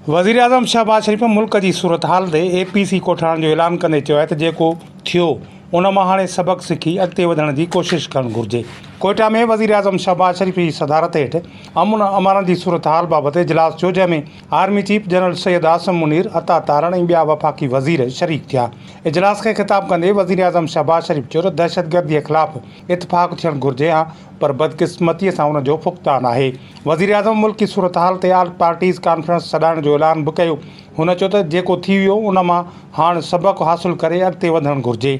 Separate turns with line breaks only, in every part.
वज़ीर आज़म शहबाज शरीफ़ मुल्क जी सूरत हाल ते APC कोठाइण जो ऐलान कंदे चयो आहे त जेको थियो उन मां हाणे सबक़ सिखी अॻिते वधण जी कोशिशि करणु घुरिजे। कोयटा में वज़ीर आज़म शहबाज शरीफ़ जी सदारत हेठि अमन अमान जी सूरत हाल बाबति इजलास थियो, जंहिंमें army chief general Syed Asim Munir, अता तारण ऐं ॿिया वफ़ाक़ी वज़ीर शरीक थिया। इजलास खे ख़िताब कंदे वज़ीर आज़म शहबाज शरीफ़ चयो त दहशतगर्दीअ ख़िलाफ़ इतफ़ाक़ थियणु घुरिजे, पर बदकिस्मतीअ सां उन जो फुक़तान आहे। वज़ीर आज़म मुल्क जी सूरत हाल ते ऑल पार्टीज़ कॉन्फ्रेंस सॾाइण जो ऐलान बि कयो। हुन चयो त जेको थी वियो उन मां हाणे सबक़ हासिलु करे अॻिते वधणु घुरिजे।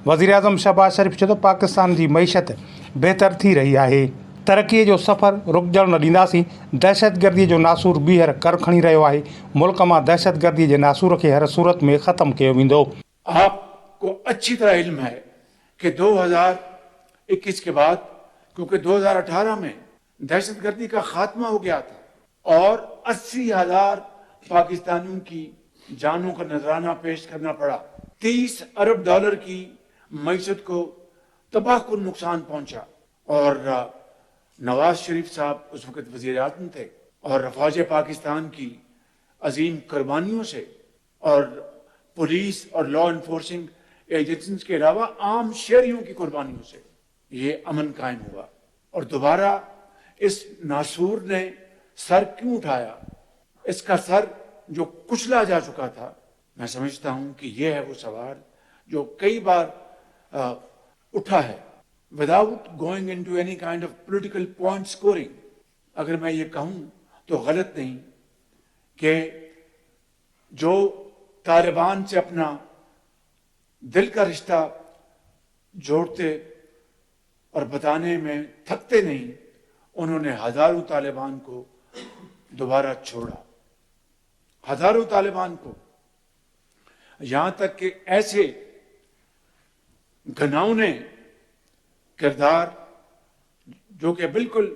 वज़ीर आज़म शहबाज शरीफ़ चयो त पाकिस्तान जी मईशत बहितर थी रही आहे, तरक़ीअ जो सफ़र रुकजण न ॾींदासीं। दहशतगर्दीअ जो नासूर ॿीहर कर खणी रहियो आहे। मुल्क मां दहशतगर्दीअ जे नासूर खे हर सूरत में ख़त्म कयो वेंदो।
आपको अच्छी तरह इल्म है कि 2021 के बाद, क्योंकि 2018 में दहशतगर्दी का खात्मा हो गया था और 80,000 पाकिस्तानियों की जानों का नजराना पेश करना पड़ा, 30 अरब डॉलर की मईशत को तबाहकुन नुकसान पहुंचा। और नवाज शरीफ साहब उस वक्त वजीर आज़म थे और फौज पाकिस्तान की अजीम कुर्बानियों से और पुलिस और लॉ इन्फोर्सिंग एजेंसीज के अलावा आम शहरियों की कुर्बानियों से ये अमन कायम हुआ। और दोबारा इस नासूर ने सर क्यों उठाया? इसका सर जो कुचला जा चुका था, मैं समझता हूं कि यह है वो सवाल जो कई बार उठा है, without going into any kind of political point scoring. अगर मैं ये कहूं तो गलत नहीं कि जो तालिबान से अपना दिल का रिश्ता जोड़ते और बताने में थकते नहीं, उन्होंने हजारों तालिबान को दोबारा छोड़ा, हजारों तालिबान को, यहां तक कि ऐसे घिनौने किरदार जो कि बिल्कुल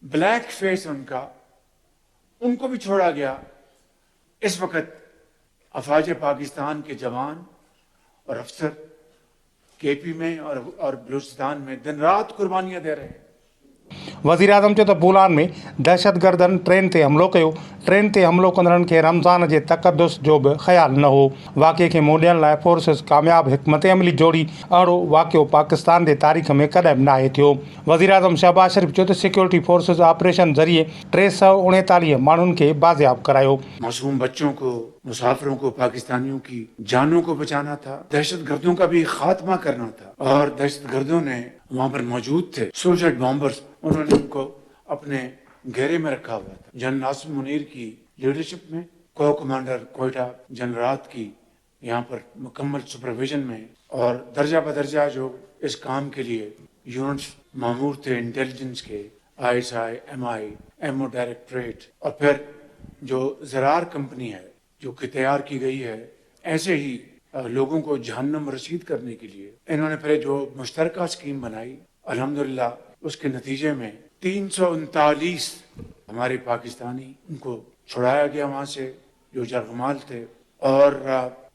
ब्लैक फेस उनका, उनको भी छोड़ा गया। इस वक्त अफवाज पाकिस्तान के जवान और अफसर KP में और बलूचिस्तान में दिन रात कुर्बानियां दे रहे हैं।
वज़ीर आज़म चयो त बोलान में दहशतगर्दनि ट्रेन ते हमिलो कयो। ट्रेन ते हमिलो कंदड़नि खे रमज़ान जे तक़दुस जो बि ख़्यालु न हो। वाक़िए खे मोड़ ॾियण लाइ फोर्सिस कामयाब हिकमत अमली जोड़ी। अहिड़ो वाक़ियो पाकिस्तान जे तारीख़ में कॾहिं बि नाहे थियो। वज़ीर आज़म शहबाज शरीफ़ चयो त सिक्योरिटी फोर्सिस ऑपरेशन ज़रिए 339 माण्हुनि खे बाज़ियाब करायो।
मासूम बच्चों को, मुसाफिरों को, पाकिस्तानियों की जानों को बचाना था, दहशतगर्दों का भी खात्मा करना था। और दहशतगर्दों ने वहां पर मौजूद थे, सुसाइड बॉम्बर्स, उन्होंने उनको अपने घेरे में रखा हुआ था। जनरल आसिम मुनीर की लीडरशिप में को कमांडर कोयटा जनरल की यहाँ पर मुकम्मल सुपरविजन में और दर्जा बदर्जा जो इस काम के लिए यूनिट्स मामूर थे, इंटेलिजेंस के, ISI, MI, MO डायरेक्टरेट, और फिर जो ज़रार कंपनी है जो कि तैयार की गई है ऐसे ही लोगों को जहन्नम रसीद करने के लिए, इन्होंने फिर जो मुश्तरका स्कीम बनाई, अल्हम्दुलिल्लाह उसके नतीजे में 339 हमारे पाकिस्तानी उनको छुड़ाया गया वहां से जो जरगमाल थे, और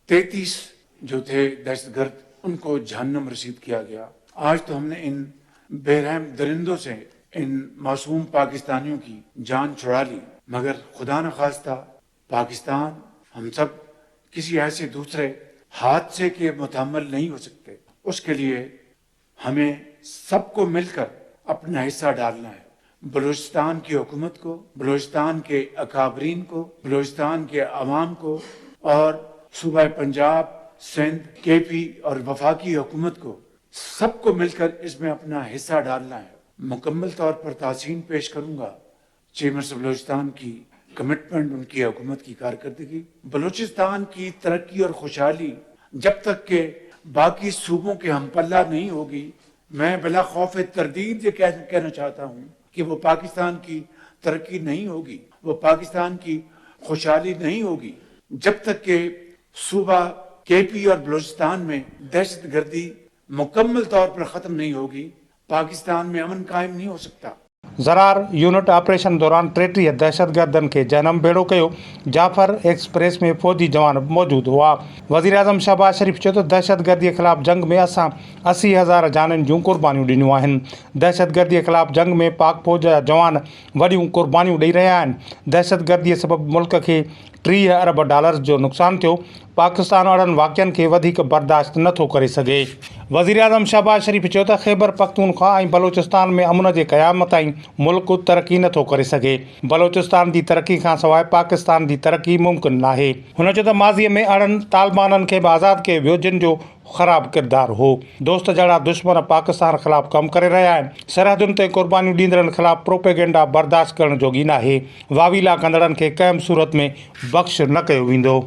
33 जो थे दहशतगर्द उनको जहन्नम रसीद किया गया। आज तो हमने इन बेरहम दरिंदों से इन मासूम पाकिस्तानियों की जान छुड़ा ली, मगर खुदा न खास्ता पाकिस्तान, हम सब किसी ऐसे दूसरे हादसे के मुतहम्मिल नहीं हो सकते। उसके लिए हमें सबको मिलकर अपना हिस्सा डालना है। बलूचिस्तान की हुकूमत को, बलूचिस्तान के अकाबरीन को, बलूचिस्तान के अवाम को और सूबा पंजाब, सिंध, KP और वफाकी हुकूमत को, सबको मिलकर इसमें अपना हिस्सा डालना है। मुकम्मल तौर पर तासीन पेश करूंगा चीफ मिनिस्टर बलूचिस्तान की कमिटमेंट, उनकी हुकूमत की कारकर्दगी। बलूचिस्तान की तरक्की और खुशहाली जब तक के बाकी सूबों के हम पल्ला नहीं होगी, मैं बिला खौफ तरदीद ये कहना चाहता हूं कि वो पाकिस्तान की तरक्की नहीं होगी, वो पाकिस्तान की खुशहाली नहीं होगी जब तक के सूबा KP और बलूचिस्तान में दहशतगर्दी मुकम्मल तौर पर खत्म नहीं होगी। पाकिस्तान में अमन कायम नहीं हो सकता।
ज़रार यूनिट ऑपरेशन दौरान 33 दहशतगर्दनि खे जनम भेड़ो कयो। जाफर एक्सप्रेस में फ़ौजी जवान मौजूद हुआ। वज़ीर आज़म शहबाज शरीफ़ चयो त दहशतगर्दीअ ख़िलाफ़ जंग में असां 80,000 जाननि जूं कुर्बानियूं ॾिनियूं आहिनि। दहशतगर्दीअ ख़िलाफ़ जंग में पाक फ़ौज जा जवान वॾियूं कुर्बानियूं ॾेई रहिया आहिनि। दहशतगर्दीअ सबबि मुल्क खे $30 अरब जो नुक़सानु थियो। पाकिस्तान अहिड़नि वाक़िअनि खे वधीक बर्दाश्त नथो करे सघे। वज़ीर आज़म शहबाज शरीफ़ चयो त ख़ैबर पख्तूनख्वा ऐं बलोचिस्तान में अमन जे क़याम ताईं मुल्क तरक़ी नथो करे सघे। बलोचिस्तान जी तरक़ी खां सवाइ पाकिस्तान जी तरक़ी मुमकिन नाहे। हुन चयो त माज़ीअ में अहिड़नि तालिबाननि खे बि आज़ादु कयो वियो जिन जो ख़राब किरदारु हो। दोस्त जहिड़ा दुश्मन पाकिस्तान ख़िलाफ़ कमु करे रहिया आहिनि। सरहदुनि ते क़ुर्बानियूं ॾींदड़नि ख़िलाफ़ प्रोपेगेंडा बर्दाश्त करण जोगी नाहे। वावीला कंदड़नि खे कंहिं बि सूरत में बख़्श न कयो वेंदो।